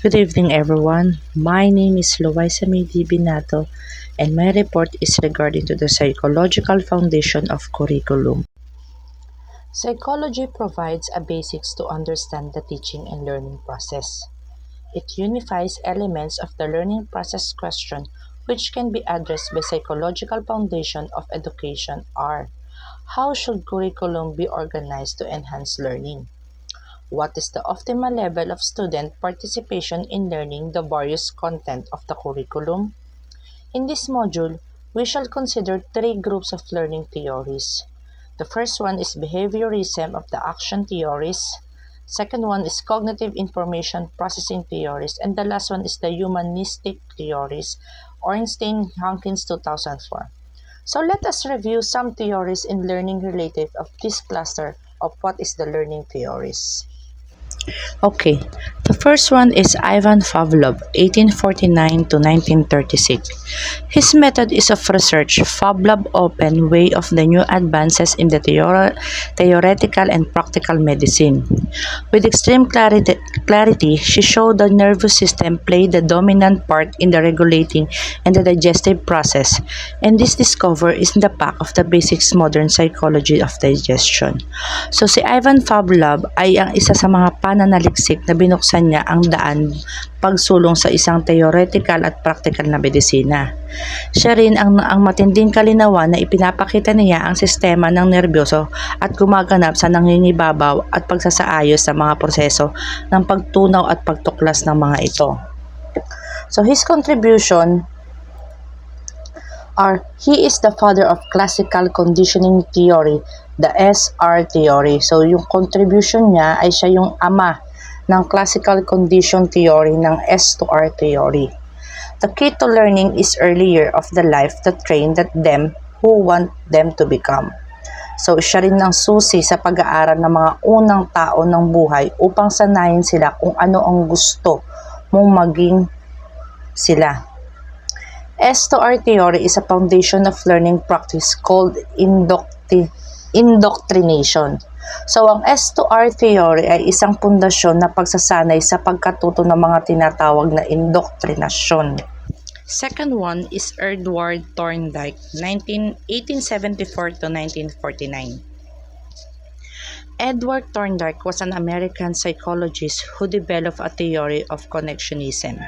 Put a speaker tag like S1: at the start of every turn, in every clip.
S1: Good evening, everyone. My name is Loisa May Binato, and my report is regarding to the psychological foundation of curriculum. Psychology provides a basics to understand the teaching and learning process. It unifies elements of the learning process question which can be addressed by psychological foundation of education are: how should curriculum be organized to enhance learning? What is the optimal level of student participation in learning the various content of the curriculum? In this module, we shall consider three groups of learning theories. The first one is behaviorism of the action theories. Second one is cognitive information processing theories. And the last one is the humanistic theories, Ornstein-Hankins 2004. So let us review some theories in learning related of this cluster of what is the learning theories. Okay, the first one is Ivan Pavlov, 1849 to 1936. His method is of research. Pavlov opened way of the new advances in the theoretical and practical medicine. With extreme clarity, she showed the nervous system played the dominant part in the regulating and the digestive process, and this discovery is in the back of the basics modern psychology of digestion. So si Ivan Pavlov ay ang isa sa mga pananaliksik na binuksan niya ang daan pagsulong sa isang theoretical at practical na medisina. Siya rin ang matinding kalinawan na ipinapakita niya ang sistema ng nerbyoso at gumaganap sa nangingibabaw at pagsasaayos sa mga proseso ng pagtunaw at pagtuklas ng mga ito. So his contribution he is the father of classical conditioning theory, the SR theory. So yung contribution niya ay siya yung ama ng classical condition theory ng S to R theory. The key to learning is earlier of the life that train that them who want them to become. So siya rin ang susi sa pag-aaral ng mga unang tao ng buhay upang sanayin sila kung ano ang gusto mong maging sila. S to R theory is a foundation of learning practice called indoctrination. So, ang S to R theory ay isang pundasyon na pagsasanay sa pagkatuto ng mga tinatawag na indoctrinasyon. Second one is Edward Thorndike, 1874 to 1949. Edward Thorndike was an American psychologist who developed a theory of connectionism.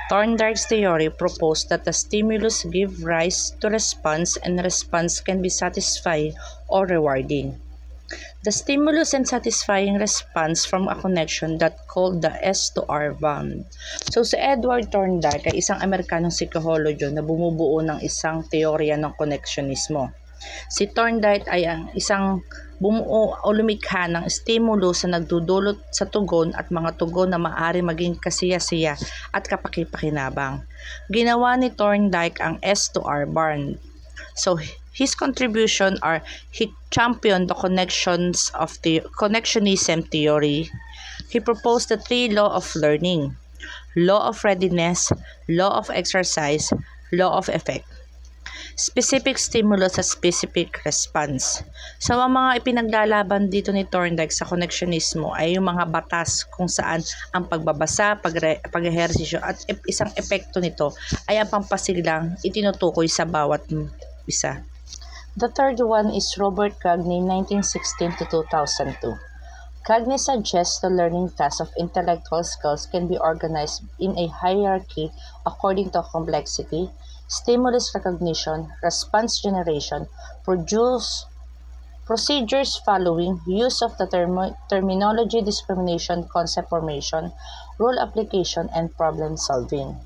S1: Thorndike's theory proposed that the stimulus give rise to response and response can be satisfying or rewarding. The stimulus and satisfying response from a connection that called the S to R bond. So si Edward Thorndike ay isang Amerikanong psychologist na bumubuo ng isang teorya ng connectionismo. Si Thorndike ay ang isang bumuo o lumikha ng stimulus na nagdudulot sa tugon at mga tugon na maaari maging kasiya-siya at kapakipakinabang. Ginawa ni Thorndike ang S to R bond. So his contribution are he championed the connections of the connectionism theory. He proposed the three laws of learning: law of readiness, law of exercise, law of effect. Specific stimulus sa specific response. So, ang mga ipinaglalaban dito ni Thorndike sa connectionismo ay yung mga batas kung saan ang pagbabasa, pag-ehersisyo at isang epekto nito ay ang pampasiglang itinutukoy sa bawat isa. The third one is Robert Cagney, 1916 to 2002. Cagney suggests the learning tasks of intellectual skills can be organized in a hierarchy according to complexity, stimulus recognition, response generation, procedures following, use of the terminology discrimination, concept formation, rule application, and problem solving.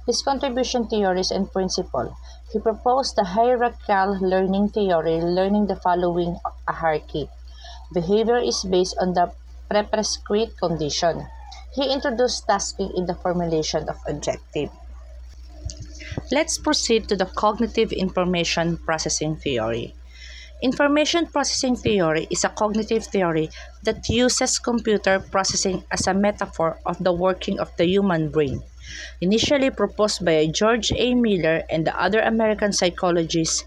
S1: His contribution theories and principle. He proposed the hierarchical learning theory, learning the following hierarchy. Behavior is based on the prescribed condition. He introduced tasking in the formulation of objective. Let's proceed to the cognitive information processing theory. Information processing theory is a cognitive theory that uses computer processing as a metaphor of the working of the human brain. Initially proposed by George A. Miller and the other American psychologists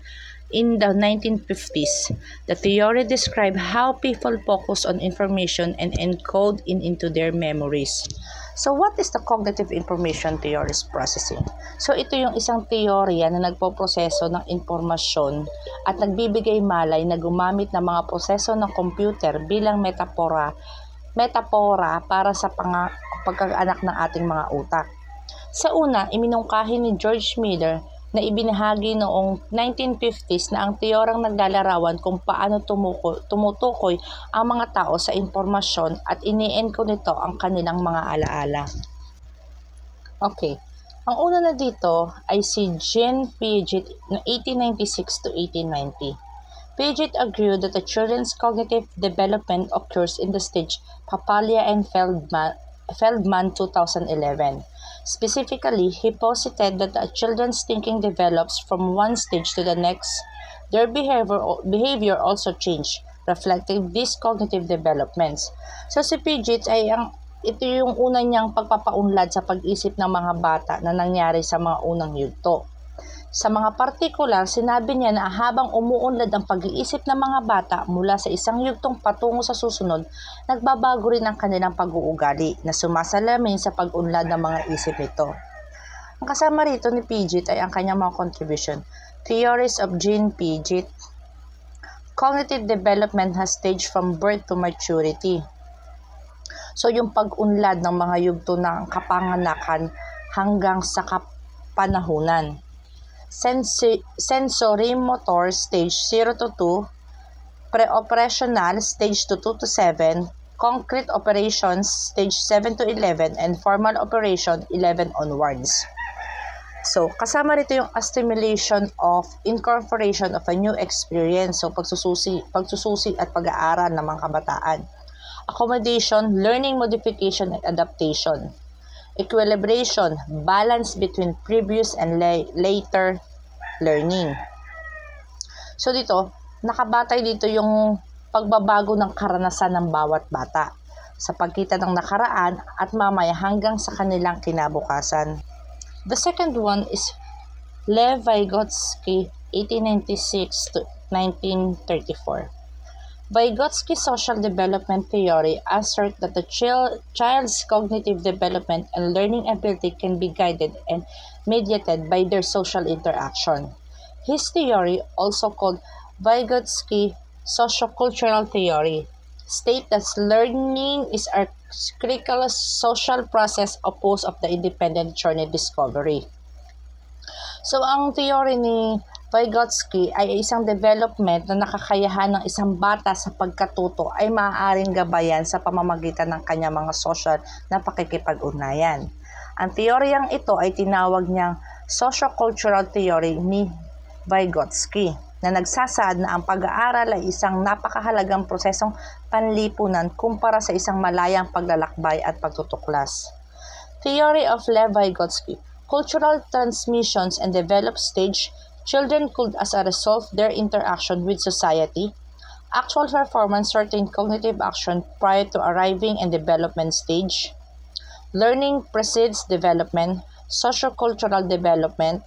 S1: in the 1950s, the theory described how people focus on information and encode it into their memories. So what is the cognitive information theories processing? So ito yung isang teorya na nagpoproseso ng impormasyon at nagbibigay malay na gumamit ng mga proseso ng computer bilang metapora para sa pagkaanak ng ating mga utak. Sa una, iminungkahi ni George Miller na ibinahagi noong 1950s na ang teoryang naglalarawan kung paano tumutukoy ang mga tao sa impormasyon at ini-encode nito ang kanilang mga alaala. Okay, ang una na dito ay si Jean Piaget na 1896 to 1890. Piaget argued that the children's cognitive development occurs in the stage Papalia and Feldman 2011. Specifically, he posited that the children's thinking develops from one stage to the next. Their behavior also change, reflecting these cognitive developments. So si Piaget ito yung una niyang pagpapaunlad sa pag-isip ng mga bata na nangyari sa mga unang yugto. Sa mga partikular, sinabi niya na habang umuunlad ang pag-iisip ng mga bata mula sa isang yugtong patungo sa susunod, nagbabago rin ang kanilang pag-uugali na sumasalamin sa pag-unlad ng mga isip nito. Ang kasama rito ni Piaget ay ang kanyang mga contribution. Theories of Jean Piaget. Cognitive development has stage from birth to maturity. So yung pag-unlad ng mga yugto ng kapanganakan hanggang sa kapanahunan. Sensory-motor stage 0 to 2, pre-operational stage 2 to 7, concrete operations stage 7 to 11, and formal operation 11 onwards. So, kasama rito yung assimilation of incorporation of a new experience. So, pagsususi at pag-aaral ng mga kabataan. Accommodation, learning modification, and adaptation. Equilibration, balance between previous and later learning. So dito, nakabatay dito yung pagbabago ng karanasan ng bawat bata sa pagkita ng nakaraan at mamaya hanggang sa kanilang kinabukasan. The second one is Lev Vygotsky, 1896 to 1934. Vygotsky's social development theory asserts that the child's cognitive development and learning ability can be guided and mediated by their social interaction. His theory, also called Vygotsky sociocultural theory, states that learning is a critical social process opposed of the independent journey discovery. So, ang theory ni Vygotsky ay isang development na nakakayahan ng isang bata sa pagkatuto ay maaaring gabayan sa pamamagitan ng kanyang mga social na pakikipag-ugnayan. Ang teoryang ito ay tinawag niyang sociocultural theory ni Vygotsky na nagsasaad na ang pag-aaral ay isang napakahalagang prosesong panlipunan kumpara sa isang malayang paglalakbay at pagtutuklas. Theory of Lev Vygotsky. Cultural transmissions and developed stage. Children could, as a result of their interaction with society, actual performance certain cognitive action prior to arriving in development stage. Learning precedes development. Sociocultural development.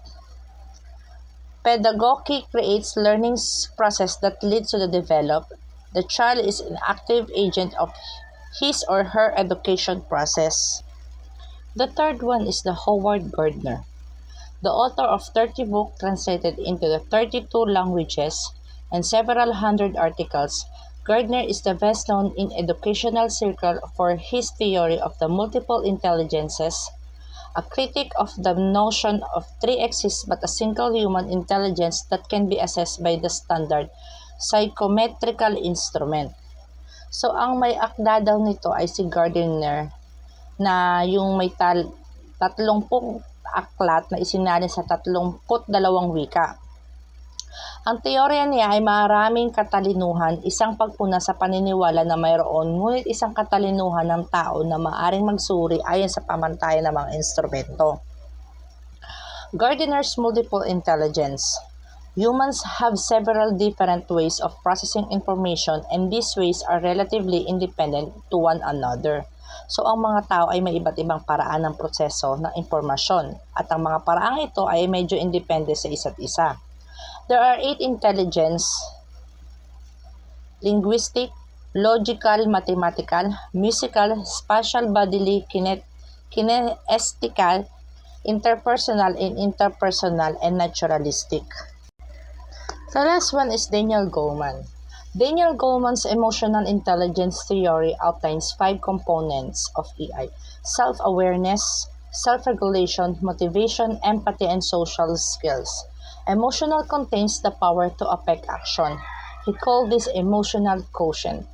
S1: Pedagogy creates learning process that leads to the develop. The child is an active agent of his or her education process. The third one is the Howard Gardner. The author of 30 books translated into the 32 languages and several hundred articles, Gardner is the best known in educational circles for his theory of the multiple intelligences, a critic of the notion of three exists but a single human intelligence that can be assessed by the standard psychometrical instrument. So, ang may akda daw nito ay si Gardner na yung may 30 aklat na isinalin sa 32 wika. Ang teorya niya ay maraming katalinuhan, isang pagpuna sa paniniwala na mayroon, ngunit isang katalinuhan ng tao na maaring magsuri ayon sa pamantayan ng mga instrumento. Gardner's multiple intelligence. Humans have several different ways of processing information and these ways are relatively independent to one another. So, ang mga tao ay may iba't ibang paraan ng proseso ng impormasyon at ang mga paraang ito ay medyo independent sa isa't isa. There are 8 intelligence: linguistic, logical, mathematical, musical, spatial, bodily, kinestical, interpersonal, and interpersonal, and naturalistic. The last one is Daniel Goleman. Daniel Goleman's emotional intelligence theory outlines 5 components of EI: self-awareness, self-regulation, motivation, empathy, and social skills. Emotional contains the power to affect action. He called this emotional quotient.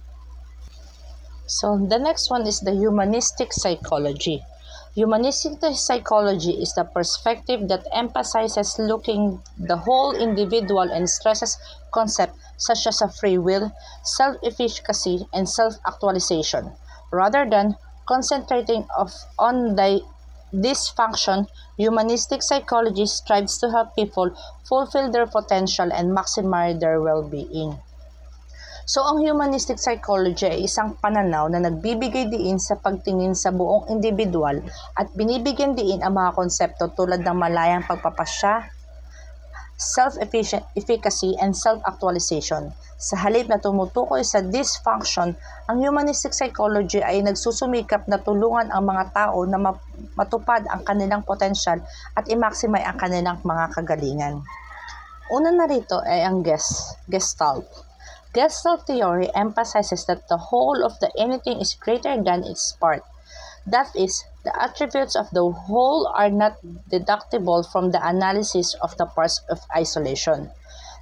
S1: So the next one is the humanistic psychology. Humanistic psychology is the perspective that emphasizes looking the whole individual and stresses concepts such as a free will, self-efficacy, and self-actualization, rather than concentrating on this function. Humanistic psychology strives to help people fulfill their potential and maximize their well-being. So, ang humanistic psychology ay isang pananaw na nagbibigay diin sa pagtingin sa buong individual at binibigyan diin ang mga konsepto tulad ng malayang pagpapasya, self-efficacy, and self-actualization. Sa halip na tumutukoy sa dysfunction, ang humanistic psychology ay nagsusumikap na tulungan ang mga tao na matupad ang kanilang potensyal at i-maximize ang kanilang mga kagalingan. Una na rito ay ang Gestalt. Gestalt theory emphasizes that the whole of the anything is greater than its part. That is, the attributes of the whole are not deductible from the analysis of the parts of isolation.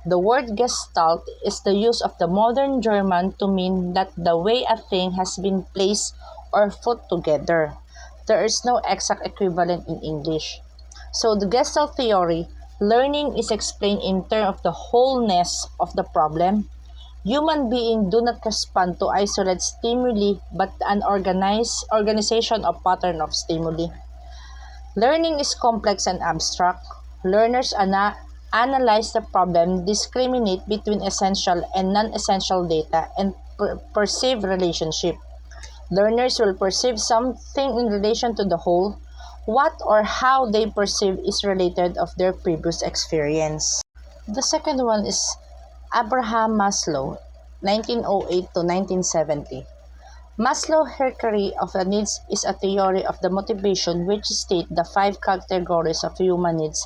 S1: The word Gestalt is the use of the modern German to mean that the way a thing has been placed or put together. There is no exact equivalent in English. So the Gestalt theory, learning is explained in terms of the wholeness of the problem. Human beings do not respond to isolated stimuli but an organization of pattern of stimuli. Learning is complex and abstract. Learners analyze the problem, discriminate between essential and non-essential data, and perceive relationship. Learners will perceive something in relation to the whole. What or how they perceive is related of their previous experience. The second one is Abraham Maslow, 1908 to 1970. Maslow's hierarchy of the needs is a theory of the motivation which states the 5 categories of human needs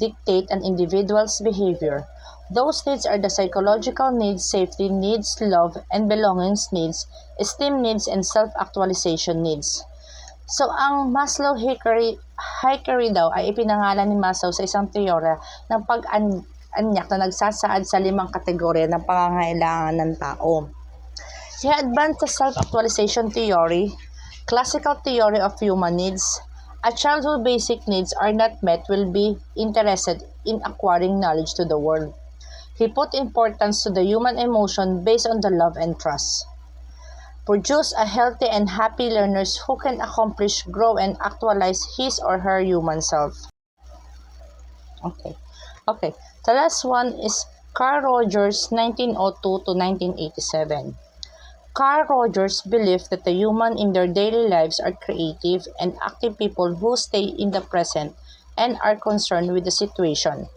S1: dictate an individual's behavior. Those needs are the psychological needs, safety needs, love and belongings needs, esteem needs, and self-actualization needs. So, ang Maslow hierarchy daw ay ipinangalan ni Maslow sa isang teorya ng anyak na nagsasaad sa 5 kategorya ng pangangailangan ng tao. He advanced the self-actualization theory, classical theory of human needs. A child whose basic needs are not met will be interested in acquiring knowledge to the world. He put importance to the human emotion based on the love and trust. Produce a healthy and happy learners who can accomplish, grow, and actualize his or her human self. Okay. The last one is Carl Rogers, 1902 to 1987. Carl Rogers believed that the human in their daily lives are creative and active people who stay in the present and are concerned with the situation.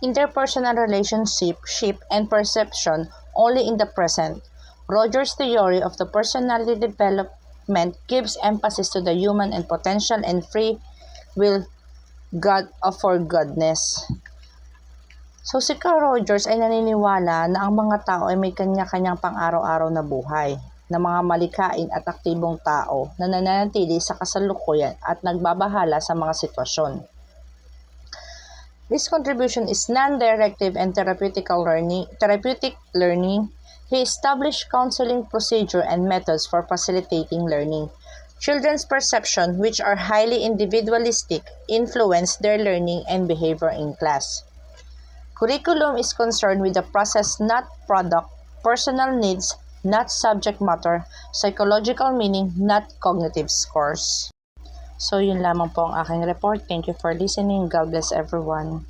S1: Interpersonal relationship and perception only in the present. Rogers' theory of the personality development gives emphasis to the human and potential and free will for godness. So si Carl Rogers ay naniniwala na ang mga tao ay may kanya-kanyang pang-araw-araw na buhay, na mga malikain at aktibong tao na nananatili sa kasalukuyan at nagbabahala sa mga sitwasyon. His contribution is non-directive and therapeutic learning. He established counseling procedure and methods for facilitating learning. Children's perception, which are highly individualistic, influence their learning and behavior in class. Curriculum is concerned with the process, not product, personal needs, not subject matter, psychological meaning, not cognitive scores. So, yun lamang po ang aking report. Thank you for listening. God bless everyone.